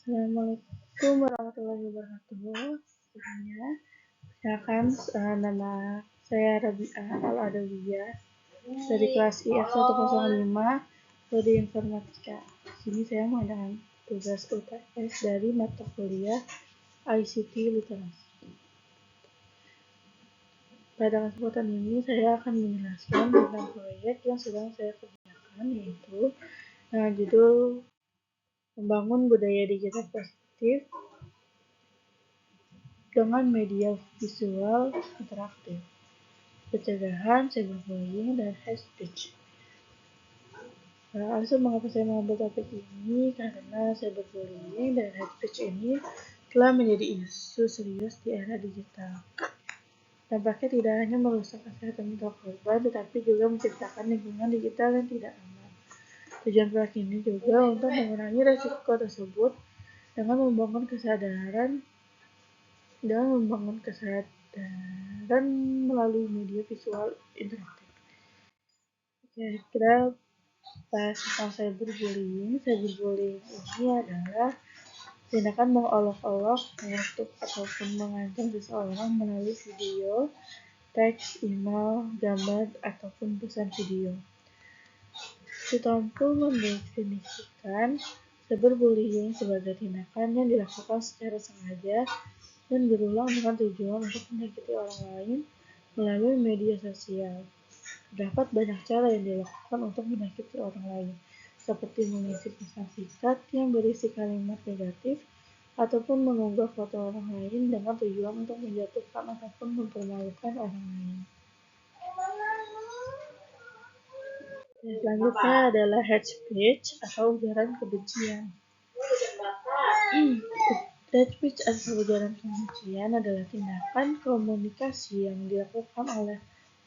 Assalamualaikum warahmatullahi wabarakatuh. Sebelumnya, silakan nama saya Rabi'ah Al-Adawiyah dari kelas IF 105 Prodi Informatika. Di sini saya mengadakan tugas UTS dari mata kuliah ICT Literasi. Pada kesempatan ini saya akan menjelaskan tentang proyek yang sedang saya kerjakan, yaitu judul Membangun Budaya Digital Positif dengan media visual interaktif, pencegahan cyberbullying dan hate speech. Alasan mengapa saya mengambil topik ini karena cyberbullying dan hate speech ini telah menjadi isu serius di era digital. Dampaknya tidak hanya merusak kesehatan mental korban, tetapi juga menciptakan lingkungan digital yang tidak aman. Tujuan proyek ini juga untuk mengurangi resiko tersebut dengan membangun kesadaran melalui media visual interaktif. Kita bahas tentang cyberbullying. Cyberbullying ini adalah tindakan mengolok-olok, mengutuk, ataupun mengancam seseorang melalui video, teks, email, gambar, ataupun pesan video. Sutopo mendefinisikan cyberbullying sebagai tindakan yang dilakukan secara sengaja dan berulang dengan tujuan untuk menyakiti orang lain melalui media sosial. Terdapat banyak cara yang dilakukan untuk menyakiti orang lain, seperti mengisi pesan singkat yang berisi kalimat negatif ataupun mengunggah foto orang lain dengan tujuan untuk menjatuhkan ataupun mempermalukan orang lain. Selanjutnya adalah hate speech atau ujaran kebencian. Hate speech atau ujaran kebencian adalah tindakan komunikasi yang dilakukan oleh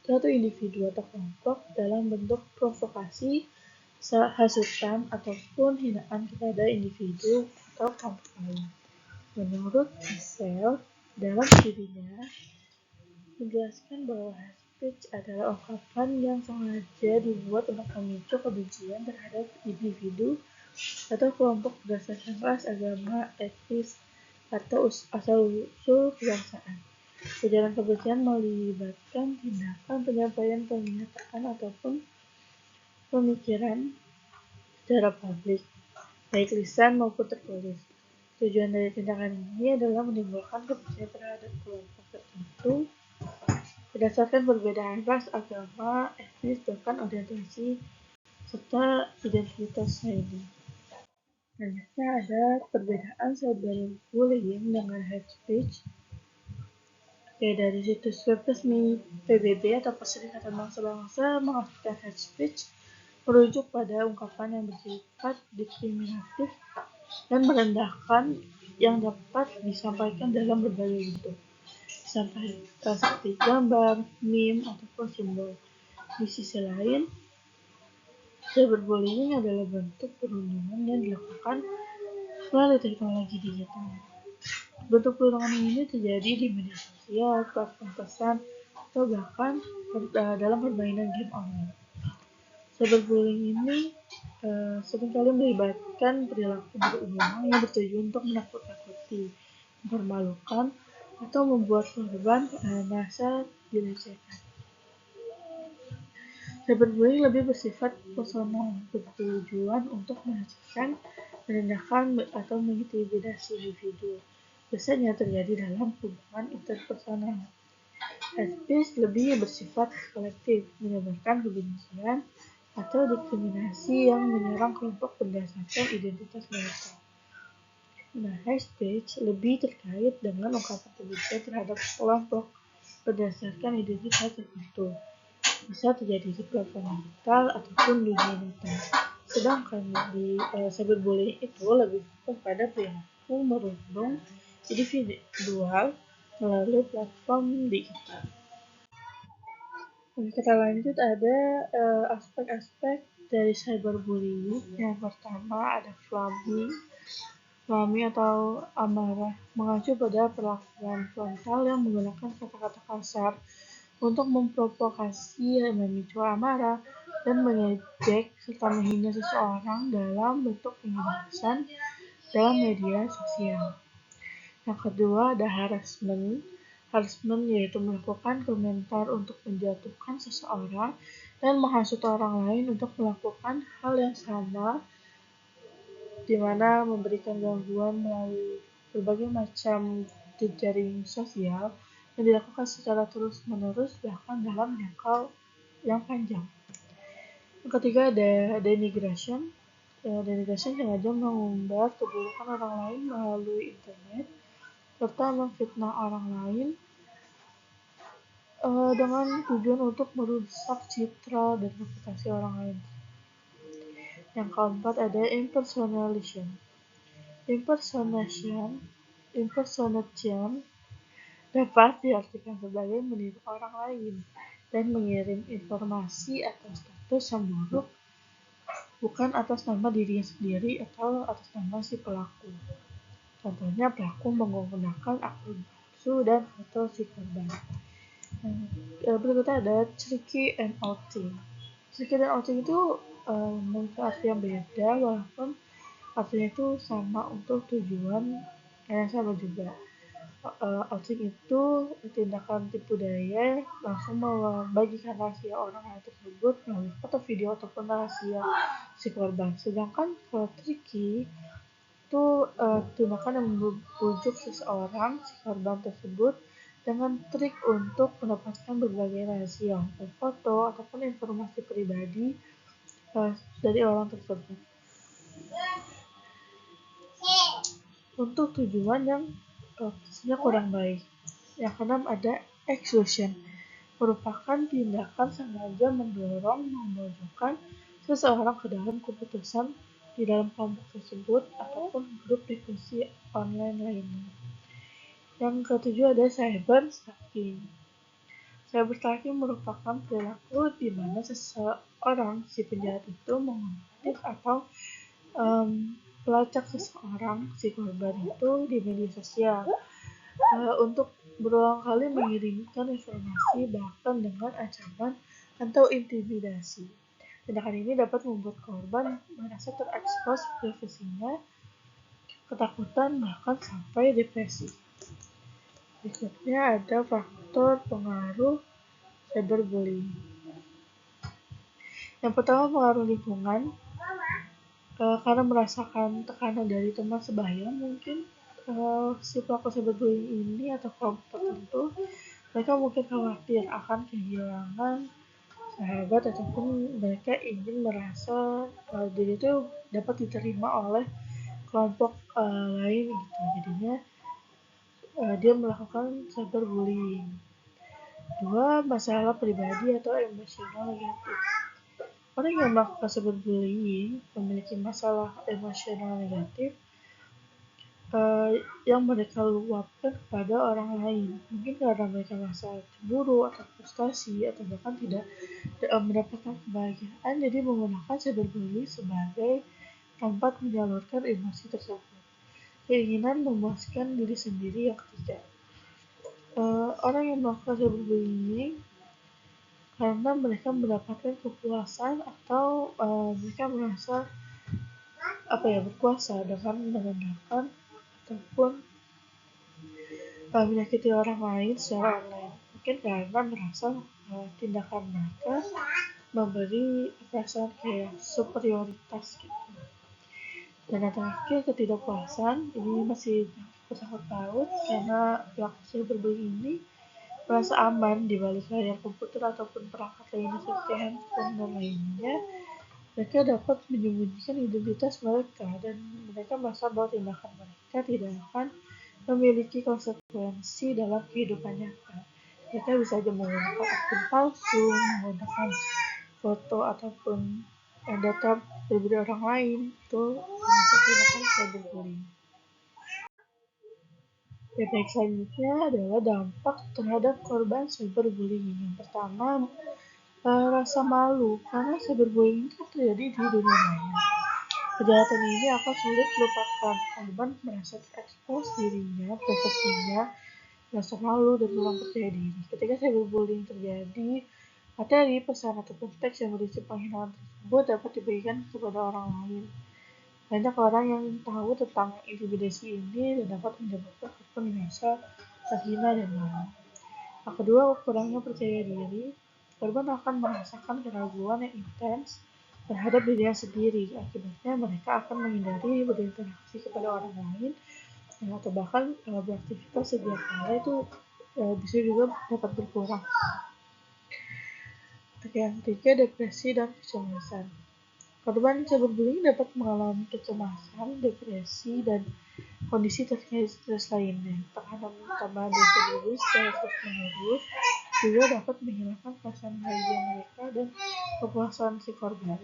suatu individu atau kelompok dalam bentuk provokasi, hasutan, ataupun hinaan kepada individu atau kelompok lain. Menurut Giselle, dalam studinya menjelaskan bahwa hate speech adalah ungkapan yang sengaja dibuat untuk memicu kebencian terhadap individu atau kelompok berdasarkan ras, agama, etnis, atau asal-usul kebangsaan. Ujaran kebencian melibatkan tindakan penyampaian pernyataan ataupun pemikiran secara publik, baik lisan maupun tertulis. Tujuan dari tindakan ini adalah menimbulkan kebencian terhadap kelompok tertentu berdasarkan perbedaan ras, agama, etnis, bahkan orientasi serta identitas lainnya. Selanjutnya ada perbedaan cyberbullying dengan hate speech. Dari situs web resmi PBB atau Perserikatan Bangsa-Bangsa mengartikan hate speech merujuk pada ungkapan yang bersifat diskriminatif dan merendahkan yang dapat disampaikan dalam berbagai bentuk, disampaikan seperti gambar, meme, ataupun simbol. Di sisi lain, cyberbullying adalah bentuk perundungan yang dilakukan melalui teknologi digital. Bentuk perundungan ini terjadi di media sosial, platform pesan, atau bahkan dalam permainan game online. Cyberbullying ini seringkali melibatkan perilaku berulang yang bertujuan untuk menakut-nakuti, mempermalukan, atau membuat korban merasa dilecehkan. Cyberbullying lebih bersifat personal, bertujuan untuk melecehkan, merendahkan, atau mengintimidasi individu. Biasanya terjadi dalam hubungan interpersonal. Hate speech lebih bersifat kolektif, menyebarkan kebencian atau diskriminasi yang menyerang kelompok berdasarkan identitas mereka. Hate speech lebih terkait dengan ungkapan kebencian terhadap kelompok berdasarkan identitas tertentu. Bisa terjadi di platform digital ataupun dunia nyata. Sedangkan di cyberbullying itu lebih kepada perilaku merundung individual melalui platform digital. Kita lanjut, ada aspek-aspek dari cyberbullying. Yang pertama ada flaming atau amarah, mengacu pada perlakuan frontal yang menggunakan kata-kata kasar untuk memprovokasi, memicu amarah, dan mengejek serta menghina seseorang dalam bentuk penghinaan, dalam media sosial. Yang kedua ada harassment. Harassment yaitu melakukan komentar untuk menjatuhkan seseorang dan menghasut orang lain untuk melakukan hal yang sama, di mana memberikan gangguan melalui berbagai macam jejaring sosial yang dilakukan secara terus-menerus bahkan dalam jangka yang panjang. Yang ketiga ada denigration. Denigration sengaja mengumbar keburukan orang lain melalui internet serta memfitnah orang lain dengan tujuan untuk merusak citra dan reputasi orang lain. Yang keempat ada impersonation. Impersonation dapat diartikan sebagai meniru orang lain dan mengirim informasi atau status yang buruk bukan atas nama dirinya sendiri atau atas nama si pelaku. Contohnya pelaku menggunakan akun palsu dan foto si korban. Berikutnya ada tricky and outing. Tricky dan outing itu memiliki arti yang beda walaupun artinya itu sama untuk tujuan yang sama juga. Outing itu tindakan tipu daya langsung membagikan rahasia orang lain tersebut melalui foto, video ataupun rahasia si korban. Sedangkan kalau tricky itu tindakan yang membujuk seseorang, si korban tersebut, dengan trik untuk mendapatkan berbagai rahasia, foto ataupun informasi pribadi dari orang tersebut untuk tujuan yang pastinya kurang baik. Yang keenam ada exclusion, merupakan tindakan sengaja mendorong memojokkan seseorang ke dalam keputusan di dalam kelompok tersebut ataupun grup diskusi online lainnya. Yang ketujuh ada cyberstalking. Cyberstalking merupakan perilaku di mana seseorang, si penjahat itu mengontrak atau pelacak seseorang, si korban itu di media sosial untuk berulang kali mengirimkan informasi bahkan dengan ancaman atau intimidasi. Tindakan ini dapat membuat korban merasa terekspos privasinya, ketakutan, bahkan sampai depresi. Berikutnya ada faktor pengaruh cyberbullying. Yang pertama pengaruh lingkungan, karena merasakan tekanan dari teman sebaya mungkin si pelaku cyberbullying ini atau kelompok tertentu, mereka mungkin khawatir akan kehilangan sahabat ataupun mereka ingin merasa diri itu dapat diterima oleh kelompok lain gitu. Jadinya dia melakukan cyberbullying. Dua, masalah pribadi atau emosional negatif. Orang yang melakukan cyberbullying memiliki masalah emosional negatif yang mereka luapkan kepada orang lain. Mungkin karena mereka merasa cemburu atau frustasi atau bahkan tidak mendapatkan kebahagiaan, jadi menggunakan cyberbullying sebagai tempat menyalurkan emosi tersebut. Keinginan memuaskan diri sendiri yang ketiga. Orang yang melakukan cyberbullying karena mereka mendapatkan kepuasan atau mereka merasa berkuasa dengan merendahkan ataupun menyakiti orang lain secara online. Mungkin karena merasa tindakan mereka memberi perasaan kayak superioritas gitu. Dan yang terakhir ketidakpuasan, ini masih bersangkut paut karena pelaku cyberbullying ini merasa aman di balik layar komputer ataupun perangkat lainnya seperti handphone dan lainnya. Mereka dapat menyembunyikan identitas mereka dan mereka merasa bahwa tindakan mereka tidak akan memiliki konsekuensi dalam kehidupan nyata. Mereka bisa saja menggunakan akun palsu, menggunakan foto ataupun data pribadi orang lain, itu termasuk tindakan cyberbullying. Baik, selanjutnya adalah dampak terhadap korban cyberbullying. Yang pertama, rasa malu karena cyberbullying itu terjadi di dunia maya. Kejahatan ini akan sulit dilupakan. Korban merasa terekspos dirinya, privasinya, rasa malu dan kurang percaya diri. Ketika cyberbullying terjadi, materi, pesan ataupun teks yang berisi penghinaan tersebut dapat dibagikan kepada orang lain. Banyak orang yang tahu tentang intimidasi ini dan dapat menyebabkan akun merasa terhina dan malu. Yang kedua, kurangnya percaya diri. Korban akan merasakan keraguan yang intens terhadap dirinya sendiri. Akibatnya mereka akan menghindari berinteraksi kepada orang lain atau bahkan beraktivitas setiap kala itu bisa juga dapat berkurang. Yang ketiga, depresi dan kecemasan. Korban cyberbullying dapat mengalami kecemasan, depresi, dan kondisi terkait stres lainnya. Tekanan tambahan dari cyberbullying secara terus-menerus juga dapat menghilangkan perasaan bahagia mereka dan kepuasan si korban.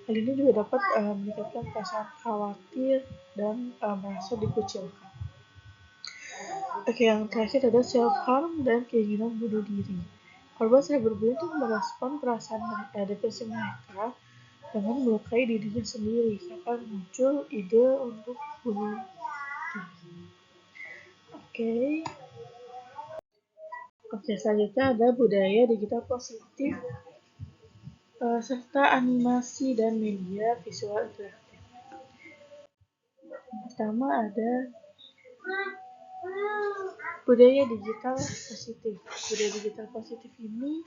Hal ini juga dapat meningkatkan perasaan khawatir dan merasa dikucilkan. Oke, yang terakhir ada self-harm dan keinginan bunuh diri. Korban cyberbullying itu merespon perasaan depresi mereka dengan melukai dirinya sendiri, sampai muncul ide untuk bunuh diri. Oke, selanjutnya ada budaya digital positif serta animasi dan media visual interaktif. Pertama ada budaya digital positif. Budaya digital positif ini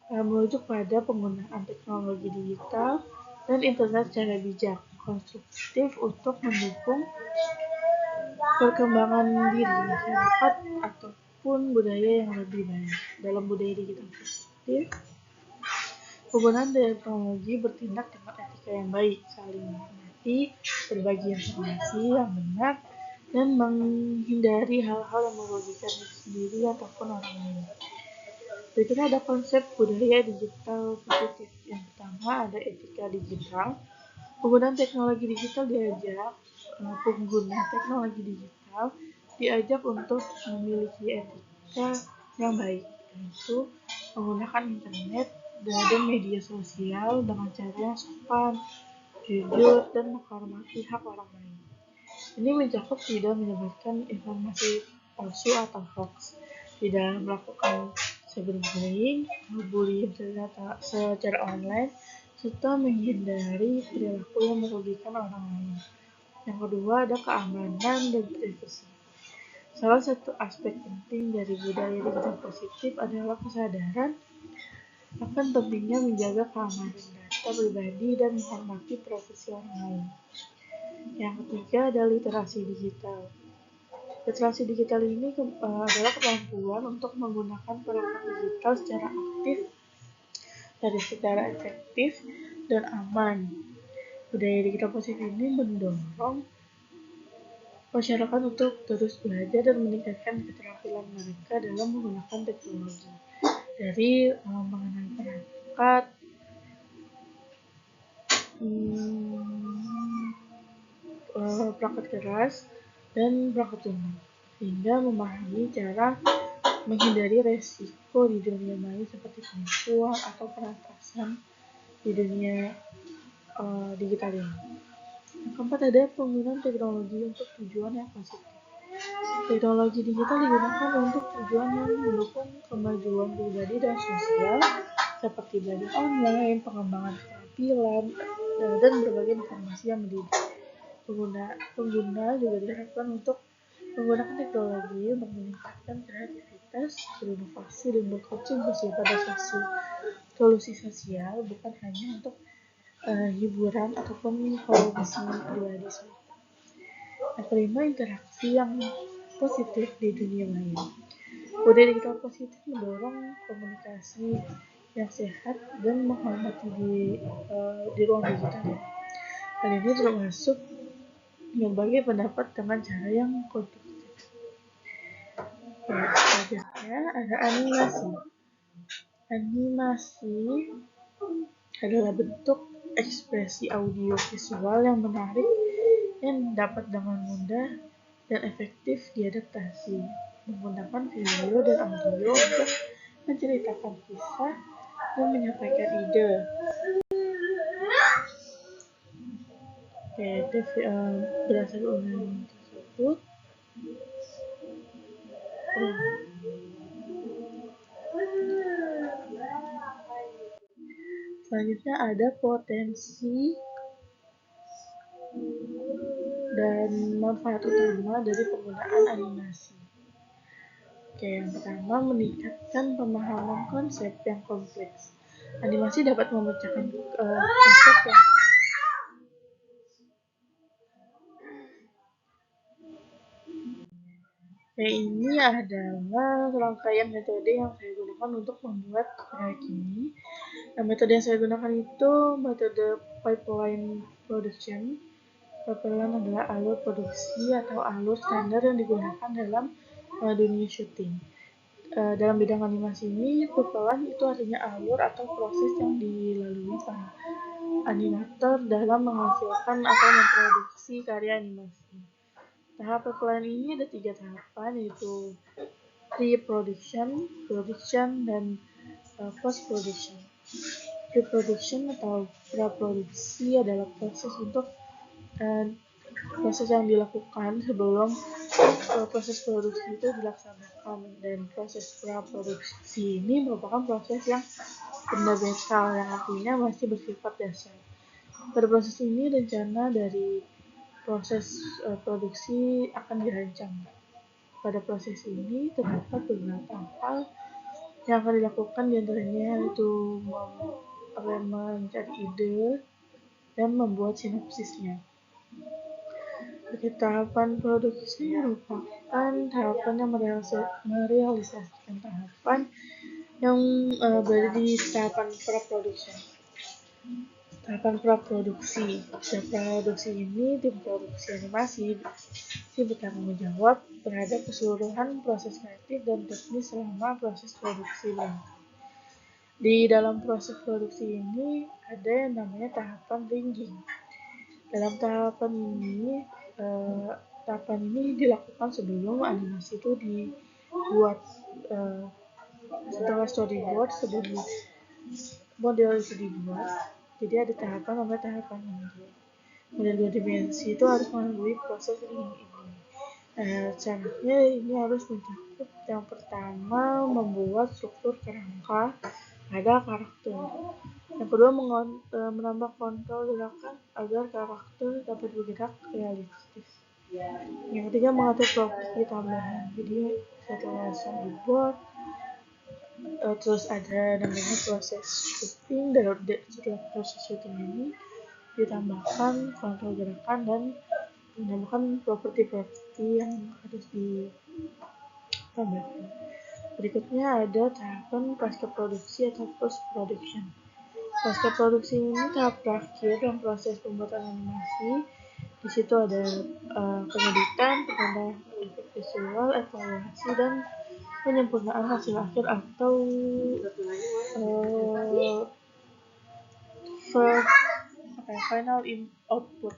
merujuk pada penggunaan teknologi digital dan internet secara bijak, konstruktif untuk mendukung perkembangan diri masyarakat ataupun budaya yang lebih baik. Dalam budaya digital positif, penggunaan teknologi bertindak dengan etika yang baik, saling menghormati, berbagi informasi yang benar, dan menghindari hal-hal yang merugikan diri sendiri ataupun orang lain. Berikutnya ada konsep budaya digital positif. Yang pertama ada etika digital. Penggunaan teknologi digital diajak untuk memiliki etika yang baik, yaitu menggunakan internet dan media sosial dengan cara yang sopan, jujur, dan menghormati hak orang lain. Ini mencakup tidak menyebarkan informasi palsu atau hoax, tidak melakukan cyberbullying, membuli secara online, serta menghindari perilaku yang merugikan orang lain. Yang kedua ada keamanan dan privasi. Salah satu aspek penting dari budaya digital positif adalah kesadaran akan pentingnya menjaga keamanan data pribadi dan menghormati privasi orang lain. Yang ketiga ada literasi digital. Literasi digital ini adalah kemampuan untuk menggunakan perangkat digital secara aktif dan secara efektif dan aman. Budaya digital positif ini mendorong masyarakat untuk terus belajar dan meningkatkan keterampilan mereka dalam menggunakan teknologi, dari mengenal perangkat, perangkat keras, dan perangkat lunak, hingga memahami cara menghindari resiko di dunia maya seperti penipuan atau perampasan di dunia digital ini. Yang keempat ada penggunaan teknologi untuk tujuan yang positif. Teknologi digital digunakan untuk tujuan yang mendukung kemajuan pribadi dan sosial, seperti belajar online, pengembangan keterampilan, dan berbagai informasi yang mendidik. Pengguna juga diharapkan untuk menggunakan teknologi untuk meningkatkan kreativitas, berinovasi, dan berkontribusi pada solusi sosial, bukan hanya untuk hiburan ataupun konsumsi pribadi semata. Yang kelima, interaksi yang positif di dunia maya. Budaya digital positif mendorong komunikasi yang sehat dan menghormati di ruang digital. Hal ini termasuk berbagi pendapat dengan cara yang konstruktif. Selanjutnya ada animasi. Animasi adalah bentuk ekspresi audio visual yang menarik yang dapat dengan mudah dan efektif diadaptasi, menggunakan video dan audio untuk menceritakan kisah dan menyampaikan ide. Berdasarkan undang tersebut, selanjutnya ada potensi dan manfaat utama dari penggunaan animasi. Oke, yang pertama, meningkatkan pemahaman konsep yang kompleks. Animasi dapat memecahkan konsep yang ini adalah rangkaian metode yang saya gunakan untuk membuat proyek ini. Nah, metode yang saya gunakan itu metode pipeline production. Pipeline adalah alur produksi atau alur standar yang digunakan dalam dunia syuting. Dalam bidang animasi ini, pipeline itu artinya alur atau proses yang dilalui para animator dalam menghasilkan atau memproduksi karya animasi. Tahap pipeline ini ada 3 tahapan, yaitu pre-production, production, dan post-production. Pre-production atau praproduksi adalah proses yang dilakukan sebelum proses produksi itu dilaksanakan, dan proses praproduksi ini merupakan proses yang fundamental, yang artinya masih bersifat dasar. Pada proses ini, rencana dari proses produksi akan dirancang. Pada proses ini terdapat beberapa hal yang akan dilakukan, diantaranya yaitu mencari ide dan membuat sinopsisnya. Jadi, tahapan produksi merupakan tahapan yang merealisasikan tahapan yang berada di tahapan praproduksi. Tahapan praproduksi. Praproduksi ini tim produksi animasi bertanggung jawab terhadap keseluruhan proses kreatif dan teknis selama proses produksi berlangsung. Di dalam proses produksi ini ada yang namanya tahapan ringing. Dalam tahapan ini dilakukan sebelum animasi itu dibuat. Setelah storyboard, sebelum model itu dibuat, jadi ada tahapan namanya tahapan model. Model 2 dimensi itu harus melalui proses ringing ini. Caranya ini harus mencakup yang pertama, membuat struktur kerangka pada karakter. Yang kedua, menambah kontrol gerakan agar karakter dapat bergerak realistis. Yang ketiga, mengatur properti tambahan. Jadi setelah storyboard, terus ada namanya proses syuting. Setelah proses syuting ini ditambahkan kontrol gerakan dan menambahkan properti yang harus ditambahkan. Berikutnya ada tahapan pasca produksi atau post production. Pasca produksi ini tahap terakhir dalam proses pembuatan animasi. Di situ ada pengeditan, pertambahan efek visual, evaluasi, dan penyempurnaan hasil akhir atau final output.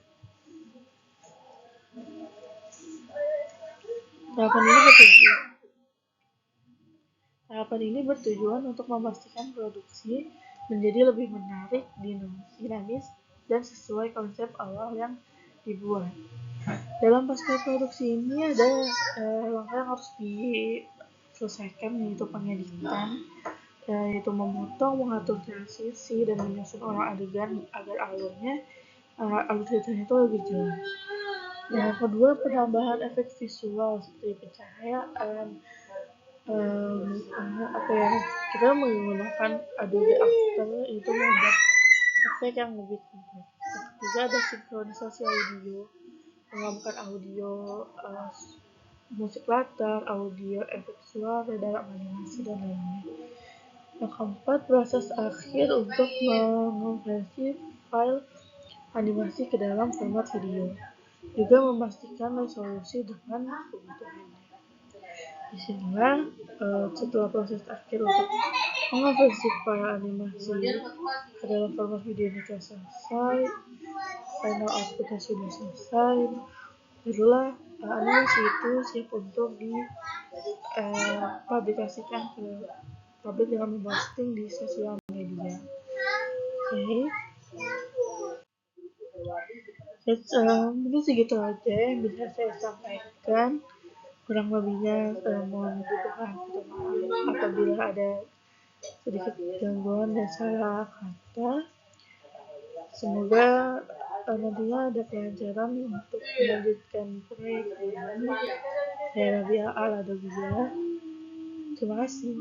Tahapan ini bertujuan untuk memastikan produksi menjadi lebih menarik, dinamis, dan sesuai konsep awal yang dibuat. Dalam pasca produksi ini ada langkah yang harus diselesaikan, yaitu pengeditan, yaitu memotong, mengatur transisi, dan menyusun ulang adegan agar alur ceritanya itu lebih jelas. Yang kedua, penambahan efek visual seperti pencahayaan. Kita menggunakan Adobe After itu membuat efek yang lebih kompleks. Ketiga, ada sinkronisasi audio, menggabungkan audio, musik latar, audio, efek suara dalam animasi, dan lainnya. Yang keempat, proses akhir untuk mengonversi file animasi ke dalam format video, juga memastikan resolusi dengan kebutuhannya. Disinilah setelah proses akhir untuk mengonversi file animasi ke dalam format video ini sudah selesai, final outputnya sudah selesai, barulah animasi itu siap untuk dipublikasikan ke publik dengan memposting di sosial media. Mungkin segitu aja yang bisa saya sampaikan. Kurang lebihnya mohon dimaafkan apabila ada sedikit gangguan dan salah kata. Semoga nantinya ada pelajaran untuk melanjutkan proyek ini. Saya Rabia Al Adabiyah. Terima kasih.